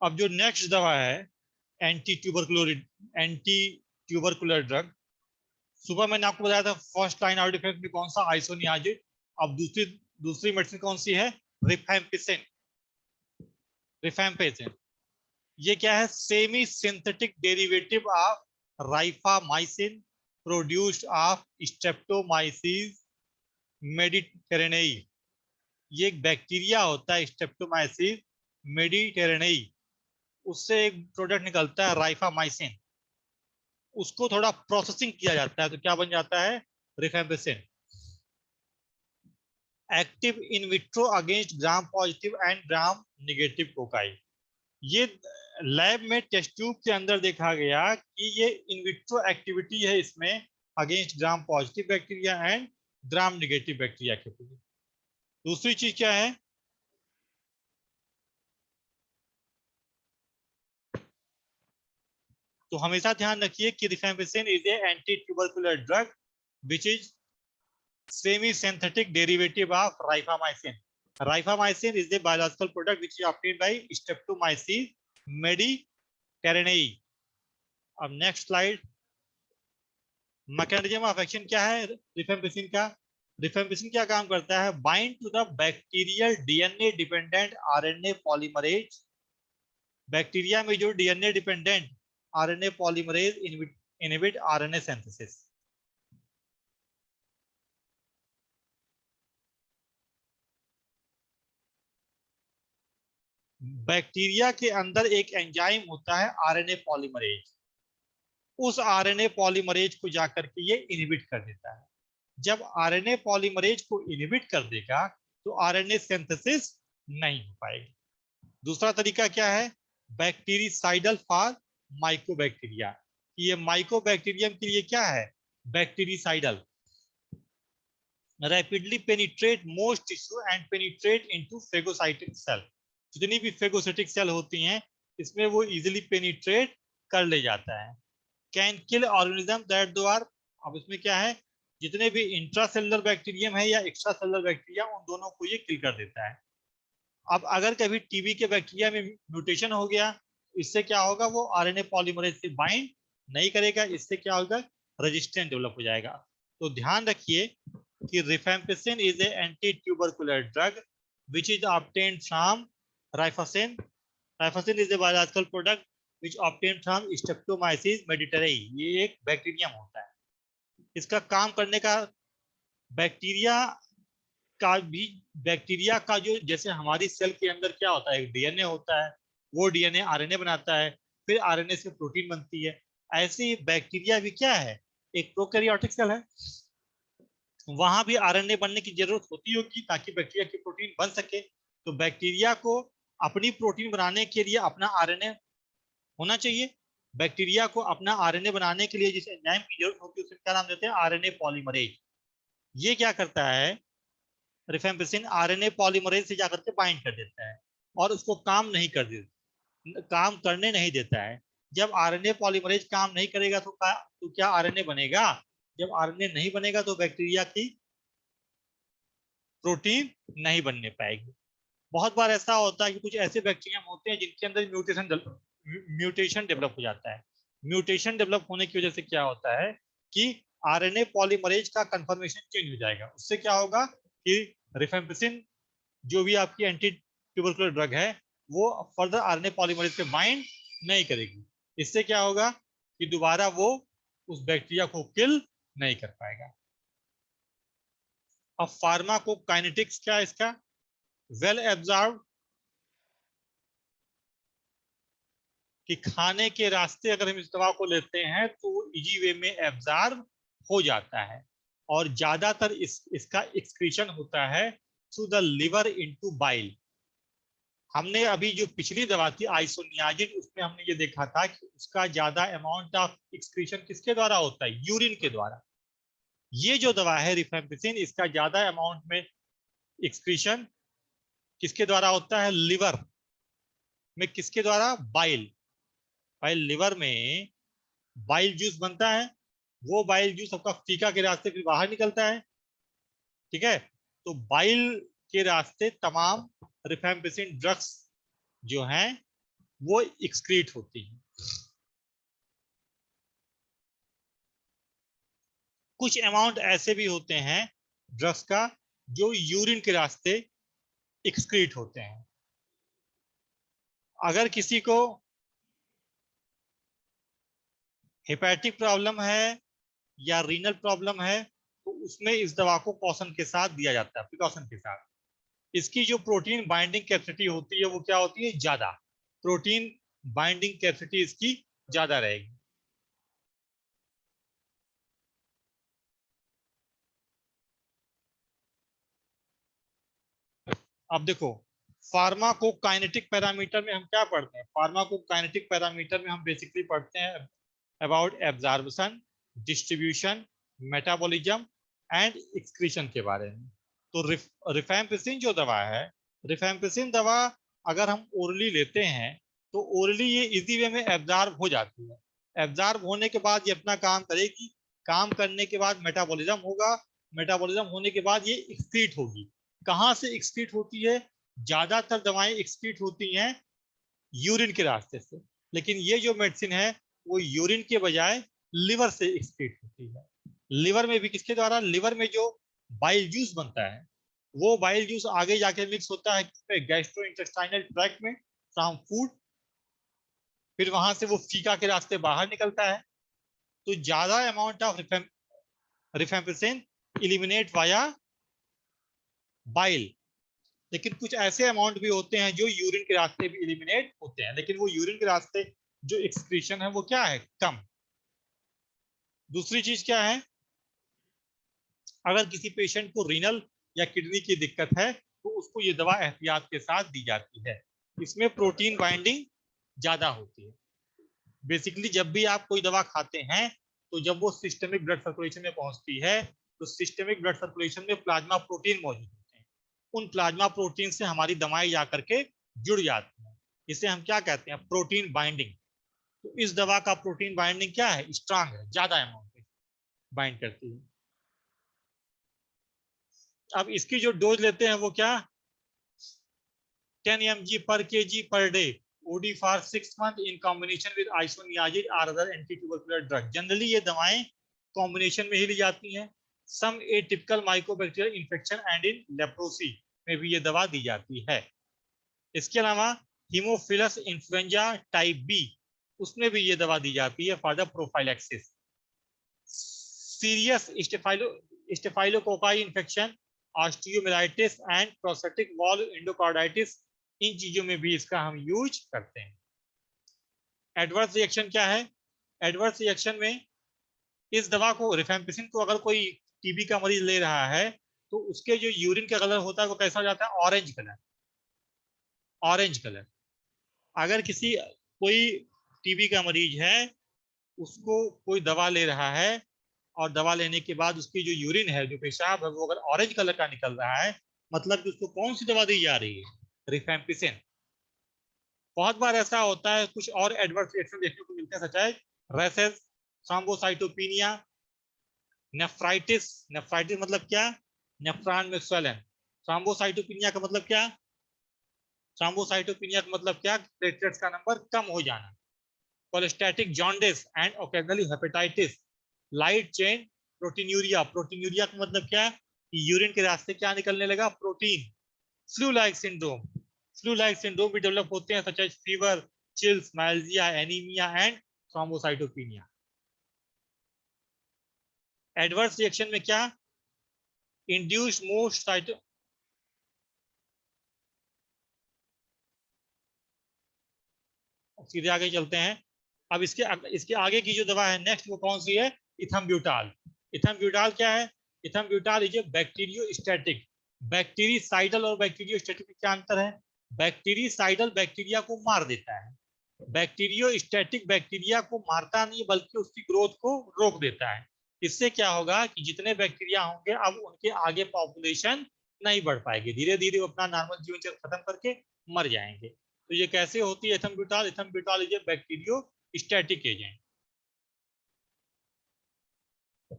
अब जो नेक्स्ट दवा है एंटी ट्यूबरकुलर ड्रग, सुबह मैंने आपको बताया था फर्स्ट लाइन आउट इफेक्ट में कौन सा, आइसोनियाजिड। अब दूसरी दूसरी मेडिसिन कौन सी है, रिफैम्पिसिन। रिफैम्पिसिन ये क्या है, semi synthetic derivative of rifamycin produced of Streptomyces mediterranei. ये एक बैक्टीरिया होता है स्ट्रेप्टोमाइसिस मेडिटेरेनेई, उससे एक प्रोडक्ट निकलता है राइफामाइसिन। उसको थोड़ा प्रोसेसिंग किया जाता है तो क्या बन जाता है, rifampicin. Active in vitro against gram positive and gram negative cocci. ये लैब में टेस्ट ट्यूब के अंदर देखा गया कि ये इन विट्रो एक्टिविटी है इसमें against gram positive bacteria and gram negative bacteria के लिए। दूसरी चीज क्या है, तो हमेशा ध्यान रखिए कि rifampicin is a anti tubercular drug which is semi synthetic derivative of rifamycin. Rifamycin is a biological product which is obtained by Streptomyces mediterraneae. अब next slide, mechanism of action क्या है रिफैम्पिसिन का। रिफैम्पिसिन क्या काम करता है, bind to the bacterial DNA dependent RNA polymerase. Bacteria में जो DNA dependent RNA polymerase inhibit RNA synthesis. Bacteria के अंदर एक एंजाइम होता है आरएनए पॉलीमरेज, उस आरएनए पॉलीमरेज को जाकर के ये इनहिबिट कर देता है। जब आरएनए पॉलीमरेज को इनहिबिट कर देगा तो आरएनए सिंथेसिस नहीं हो पाएगी। दूसरा तरीका क्या है, बैक्टीरिसाइडल फॉर माइकोबैक्टीरिया। ये माइकोबैक्टीरियम के लिए क्या है, bactericidal. Rapidly penetrate most tissue and penetrate into phagocytic cell. जितनी भी फेगोसाइटिक सेल होती हैं इसमें वो इजीली पेनिट्रेट कर ले जाता है। कैन किल ऑर्गेनिज्म दैट दो आर, अब इसमें क्या है, जितने भी इंट्रासेलुलर बैक्टीरियम है या एक्स्ट्रा सेलुलर बैक्टीरिया उन दोनों को ये किल कर देता है। अब अगर कभी टीबी के बैक्टीरिया में म्यूटेशन हो गया, इससे क्या होगा, वो आरएनए पॉलीमरेज से बाइंड नहीं करेगा, इससे क्या होगा, रेजिस्टेंट डेवलप हो जाएगा। तो ध्यान रखिए कि rifampicin is a anti tubercular drug which is obtained from rifamycin. Rifamycin is a biological product which obtained from Streptomyces mediterraneae। ये एक बैक्टीरियम होता है। इसका काम करने का, बैक्टीरिया का जो जैसे हमारी सेल के अंदर क्या होता है, एक डीएनए होता है, वो डीएनए आरएनए बनाता है, फिर आरएनए से प्रोटीन बनती है। ऐसे ही बैक्टीरिया भी क्या है, एक प्रोकैरियोटिक सेल है, वहां भी आरएनए बनने की जरूरत होती होगी ताकि बैक्टीरिया की प्रोटीन बन सके। तो बैक्टीरिया को अपनी प्रोटीन बनाने के लिए अपना आरएनए होना चाहिए। बैक्टीरिया को अपना आरएनए बनाने के लिए जिस एंजाइम की जरूरत होती है उसे क्या नाम देते हैं, आरएनए पॉलीमरेज। ये क्या करता है, रिफैम्पिसिन आरएनए पॉलीमरेज से जाकर के बाइंड कर देता है और उसको काम करने नहीं देता है। जब आरएनए पॉलीमरेज काम नहीं करेगा तो क्या आरएनए बनेगा, जब आरएनए नहीं बनेगा तो बैक्टीरिया की प्रोटीन नहीं बनने पाएगी। बहुत बार ऐसा होता है कि कुछ ऐसे बैक्टीरिया होते हैं जिनके अंदर म्यूटेशन डेवलप हो जाता है। म्यूटेशन डेवलप होने की वजह से क्या होता है कि आरएनए पॉलीमरेज का कंफर्मेशन चेंज हो जाएगा। उससे क्या होगा कि रिफैम्पिसिन जो भी आपकी एंटी ट्यूबरकुलर ड्रग है वो फर्दर आरएनए पॉलीमरेज पे बाइंड नहीं करेगी। इससे क्या होगा कि दोबारा वो उस बैक्टीरिया को किल नहीं कर पाएगा। अब फार्माकोकाइनेटिक्स क्या है इसका, वेल एब्जॉर्ब, कि खाने के रास्ते अगर हम इस दवा को लेते हैं तो इजी वे में एब्जॉर्ब हो जाता है और ज्यादातर इसका एक्सक्रीशन होता है through the liver into bile. हमने अभी जो पिछली दवा थी आइसोनियाजिन, उसमें हमने ये देखा था कि उसका ज्यादा अमाउंट ऑफ एक्सक्रीशन किसके द्वारा होता है, यूरिन के द्वारा। ये जो दवा है रिफैम्पिसिन, इसका ज्यादा अमाउंट में एक्सक्रीशन किसके द्वारा होता है, लिवर में। किसके द्वारा, बाइल। भाई लिवर में बाइल जूस बनता है, वो बाइल जूस आपका फीका के रास्ते फिर बाहर निकलता है, ठीक है। तो बाइल के रास्ते तमाम रिफैम्पिसिन ड्रग्स जो हैं वो एक्सक्रीट होती है। कुछ अमाउंट ऐसे भी होते हैं ड्रग्स का जो यूरिन के रास्ते एक्सक्रीट होते हैं। अगर किसी को हेपेटिक प्रॉब्लम है या रीनल प्रॉब्लम है तो उसमें इस दवा को कॉशन के साथ दिया जाता है, प्रिकॉशन के साथ। इसकी जो प्रोटीन बाइंडिंग कैपेसिटी होती है वो क्या होती है, ज्यादा। प्रोटीन बाइंडिंग कैपेसिटी इसकी ज्यादा रहेगी। अब देखो, फार्माकोकाइनेटिक पैरामीटर में हम क्या पढ़ते हैं, फार्माकोकाइनेटिक पैरामीटर में हम बेसिकली पढ़ते हैं about absorption, distribution, metabolism and excretion के बारे में। तो रिफैम्पिसिन जो दवा है, रिफैम्पिसिन दवा अगर हम ओरली लेते हैं तो ओरली ये इजी वे में एब्जॉर्ब हो जाती है। एब्जॉर्ब होने के बाद ये अपना काम करेगी, काम करने के बाद मेटाबॉलिज्म होगा, मेटाबॉलिज्म होने के बाद ये एक्सक्रीट होगी। कहाँ से एक्सक्रीट होती है, ज्यादातर दवाएं एक्सक्रीट होती हैं यूरिन के रास्ते से, लेकिन ये जो मेडिसिन है वो यूरिन के बजाय लिवर से एक्सक्रीट होती है। लिवर में भी किसके द्वारा, लिवर में जो बाइल जूस बनता है वो बाइल जूस आगे जाके मिक्स होता है गैस्ट्रो इंटेस्टाइनल ट्रैक्ट में फ्रॉम फूड, फिर वहां से वो फीका के रास्ते बाहर निकलता है। तो ज्यादा amount of rifampicin eliminate via bile, लेकिन कुछ ऐसे अमाउंट भी होते हैं जो यूरिन के रास्ते भी एलिमिनेट होते हैं, लेकिन वो यूरिन के रास्ते जो एक्सक्रीशन है वो क्या है, कम। दूसरी चीज क्या है, अगर किसी पेशेंट को रीनल या किडनी की दिक्कत है तो उसको ये दवा एहतियात के साथ दी जाती है। इसमें प्रोटीन बाइंडिंग ज्यादा होती है। बेसिकली जब भी आप कोई दवा खाते हैं तो जब वो सिस्टमिक ब्लड सर्कुलेशन में पहुंचती है तो सिस्टमिक ब्लड सर्कुलेशन में प्लाज्मा प्रोटीन मौजूद होते हैं। उन प्लाज्मा प्रोटीन से हमारी दवाएं जाकर के जुड़ जाती हैं। इसे हम क्या कहते हैं, प्रोटीन बाइंडिंग। तो इस दवा का प्रोटीन बाइंडिंग क्या है, स्ट्रांग है, ज्यादा अमाउंट में बाइंड करती है। अब इसकी जो डोज लेते हैं वो क्या, 10 mg per kg per day OD for 6 months in combination with isoniazid or other anti-tubercular drug। Generally ये दवाएं कॉम्बिनेशन में ही ली जाती हैं। Some atypical mycobacterial infection and in leprosy में भी ये दवा दी जाती है। इसके अलावा हीमोफिलस इन्फ्लुएंजा टाइप बी, उसमें भी ये दवा दी जाती है for the prophylaxis. Serious staphylococcal infection, osteomyelitis and prosthetic valve endocarditis, इन चीजों में भी इसका हम यूज करते हैं। एडवर्स रिएक्शन क्या है, एडवर्स रिएक्शन में इस दवा को, रिफेम्पिसिन को अगर कोई टीबी का मरीज ले रहा है तो उसके जो यूरिन का कलर होता है वो कैसा हो जाता है, ऑरेंज कलर, ऑरेंज कलर। अगर किसी कोई टीबी का मरीज है उसको कोई दवा ले रहा है और दवा लेने के बाद उसकी जो यूरिन है, जो पेशाब है, वो अगर ऑरेंज कलर का निकल रहा है मतलब कि उसको कौन सी दवा दी जा रही है, रिफेम्पिसिन। बहुत बार ऐसा होता है, कुछ और एडवर्स रिएक्शन देखने को मिलते हैं सच है, रेसेस, थ्रोम्बोसाइटोपिनिया, नेफ्राइटिस। नेफ्राइटिस मतलब क्या, नेफ्रॉन में स्वेलन। थ्रोम्बोसाइटोपिनिया का मतलब क्या, थ्रोम्बोसाइटोपिनिया का मतलब क्या, प्लेटलेट्स का नंबर कम हो जाना। Cholestatic jaundice and occasionally hepatitis. Light chain proteinuria, proteinuria का मतलब क्या, यूरिन के रास्ते क्या निकलने लगा, protein. Flu like syndrome, flu like syndrome भी डेवलप होते हैं such as fever, chills, myalgia, anaemia and thrombocytopenia. Adverse reaction में क्या, इंड्यूस मोस्ट साइटो, सीधे आगे चलते हैं। अब इसके आगे की जो दवा है नेक्स्ट वो कौन सी है, इथम्ब्यूटाल। इथम्ब्यूटाल क्या है, इथम्ब्यूटाल इज ए बैक्टीरियोस्टैटिक। बैक्टीरिसाइडल और बैक्टीरियोस्टैटिक में क्या अंतर है, बैक्टीरिसाइडल बैक्टीरिया को मार देता है, बैक्टीरियोस्टैटिक बैक्टीरिया को मारता नहीं बल्कि उसकी ग्रोथ को रोक देता है। इससे क्या होगा कि जितने बैक्टीरिया होंगे अब उनके आगे पॉपुलेशन नहीं बढ़ पाएगी, धीरे धीरे वो अपना नॉर्मल जीवन चक्र खत्म करके मर जाएंगे। तो ये कैसे होती है ethambutol, ethambutol is a bacteriostatic agent.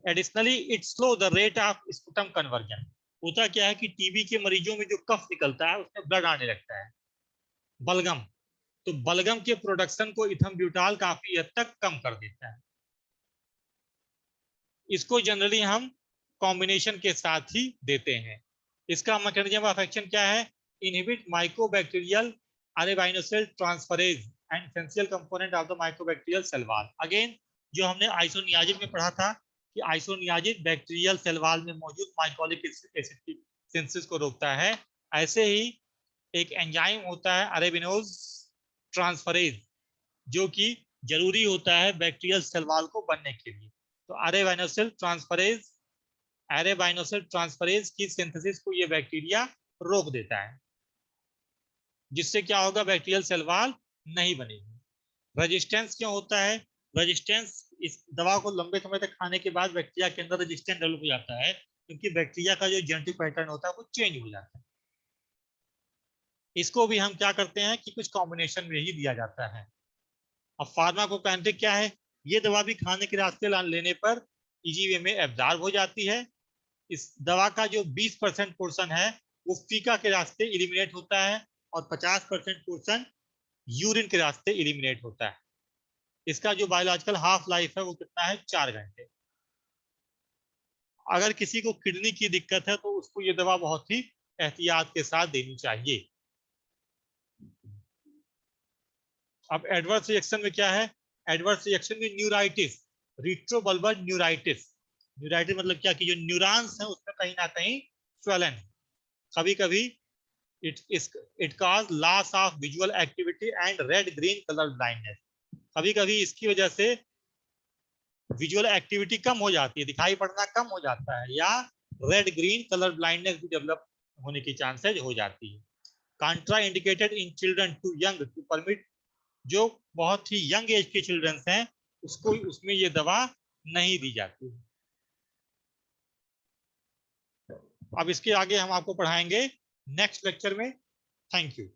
Additionally it slow the rate of sputum conversion. होता क्या है कि टीबी के मरीजों में जो कफ निकलता है उसमें ब्लड आने लगता है, बलगम। तो बलगम के प्रोडक्शन को इथम्ब्यूटाल काफी हद तक कम कर देता है। इसको जनरली हम कॉम्बिनेशन के साथ ही देते हैं। इसका मैकेनिज्म ऑफ एक्शन क्या है? Inhibit mycobacterial arabinosyl transferase and essential component of the mycobacterial cell wall. Again जो हमने आइसोनियाजिन में पढ़ा था कि आइसोनियाजिन बैक्टीरियल सेल वॉल में मौजूद माइकोलिक एसिड की सिंथेसिस को रोकता है, ऐसे ही एक एंजाइम होता है अरेबिनोज ट्रांसफरेज, जो कि जरूरी होता है बैक्टीरियल सेल वॉल को बनने के लिए। तो अरेबिनोसिल ट्रांसफरेज की सिंथेसिस को ये बैक्टीरिया रोक देता है, जिससे क्या होगा? बैक्टीरियल सेल वॉल नहीं बनेगी। रेजिस्टेंस क्यों होता है? रेजिस्टेंस इस दवा को लंबे समय तक खाने के बाद बैक्टीरिया के अंदर रेजिस्टेंस डेवलप हो जाता है, क्योंकि बैक्टीरिया का जो जेनेटिक पैटर्न होता है वो चेंज हो जाता है। इसको भी हम क्या करते हैं कि कुछ कॉम्बिनेशन में ही दिया जाता है। अब फार्माकोकाइनेटिक क्या है? ये दवा भी खाने के रास्ते लेने पर इजी वे में एब्जॉर्ब हो जाती है। इस दवा का जो 20% पोर्शन है वो फीका के रास्ते इलिमिनेट होता है और 50% पोर्शन यूरिन के रास्ते इलिमिनेट होता है। इसका जो बायोलॉजिकल हाफ लाइफ है वो कितना है? 4 घंटे। अगर किसी को किडनी की दिक्कत है तो उसको ये दवा बहुत ही एहतियात के साथ देनी चाहिए। अब एडवर्स रिएक्शन में क्या है? एडवर्स रिएक्शन में न्यूराइटिस, रिट्रोबल्बर न्यूराइटिस। न्यूराइटिस मतलब क्या कि जो न्यूरॉन्स हैं उसमें कहीं ना कहीं स्वेलन, कभी कभी it cause loss of visual activity and red green colour blindness. कभी कभी इसकी वजह से विजुअल एक्टिविटी कम हो जाती है, दिखाई पड़ना कम हो जाता है, या रेड ग्रीन कलर ब्लाइंडनेस भी डेवलप होने की चांसेज हो जाती है। Contraindicated in children too young to permit, जो बहुत ही यंग एज के चिल्ड्रंस हैं उसको उसमें ये दवा नहीं दी जाती। अब इसके आगे हम आपको पढ़ाएंगे नेक्स्ट लेक्चर में। Thank you.